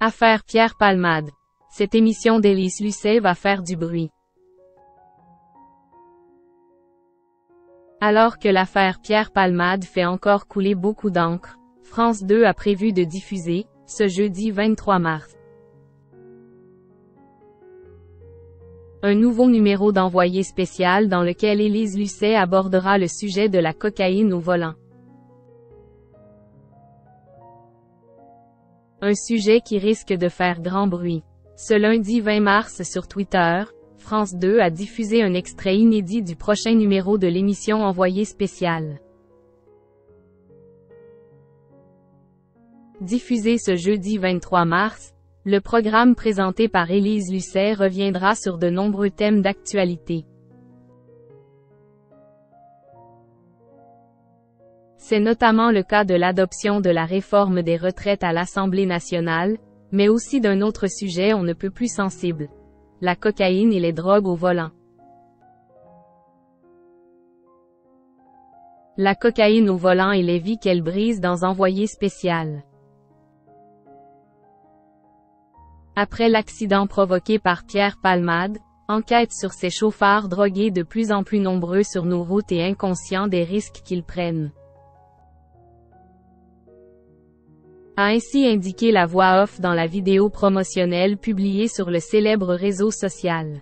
Affaire Pierre Palmade. Cette émission d'Élise Lucet va faire du bruit. Alors que l'affaire Pierre Palmade fait encore couler beaucoup d'encre, France 2 a prévu de diffuser, ce jeudi 23 mars, un nouveau numéro d'envoyé spécial dans lequel Élise Lucet abordera le sujet de la cocaïne au volant. Un sujet qui risque de faire grand bruit. Ce lundi 20 mars sur Twitter, France 2 a diffusé un extrait inédit du prochain numéro de l'émission Envoyé spécial. Diffusé ce jeudi 23 mars, le programme présenté par Élise Lucet reviendra sur de nombreux thèmes d'actualité. C'est notamment le cas de l'adoption de la réforme des retraites à l'Assemblée nationale, mais aussi d'un autre sujet on ne peut plus sensible: la cocaïne et les drogues au volant. La cocaïne au volant et les vies qu'elle brise dans Envoyé spécial. Après l'accident provoqué par Pierre Palmade, enquête sur ces chauffards drogués de plus en plus nombreux sur nos routes et inconscients des risques qu'ils prennent, a ainsi indiqué la voix off dans la vidéo promotionnelle publiée sur le célèbre réseau social.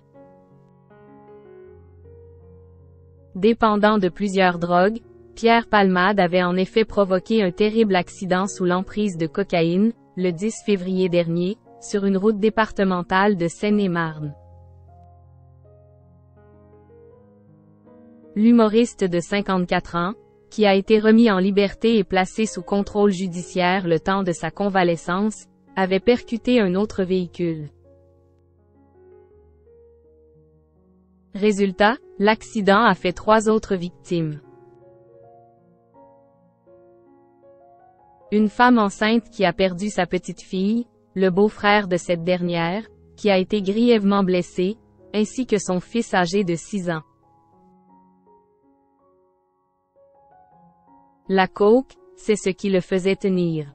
Dépendant de plusieurs drogues, Pierre Palmade avait en effet provoqué un terrible accident sous l'emprise de cocaïne, le 10 février dernier, sur une route départementale de Seine-et-Marne. L'humoriste de 54 ans, qui a été remis en liberté et placé sous contrôle judiciaire le temps de sa convalescence, avait percuté un autre véhicule. Résultat, l'accident a fait 3 autres victimes. Une femme enceinte qui a perdu sa petite fille, le beau-frère de cette dernière, qui a été grièvement blessé, ainsi que son fils âgé de 6 ans. La coke, c'est ce qui le faisait tenir.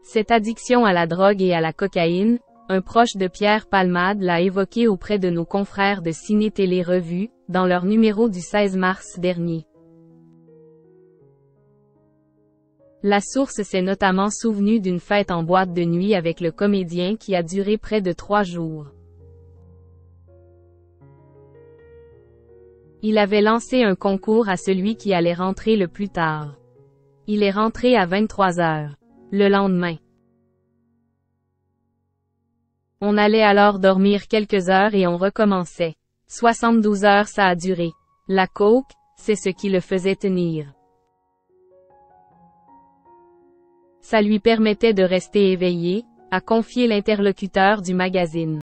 Cette addiction à la drogue et à la cocaïne, un proche de Pierre Palmade l'a évoqué auprès de nos confrères de Ciné Télé Revue, dans leur numéro du 16 mars dernier. La source s'est notamment souvenue d'une fête en boîte de nuit avec le comédien qui a duré près de 3 jours. Il avait lancé un concours à celui qui allait rentrer le plus tard. Il est rentré à 23 heures. Le lendemain, on allait alors dormir quelques heures et on recommençait. 72 heures ça a duré. La coke, c'est ce qui le faisait tenir. Ça lui permettait de rester éveillé, a confié l'interlocuteur du magazine.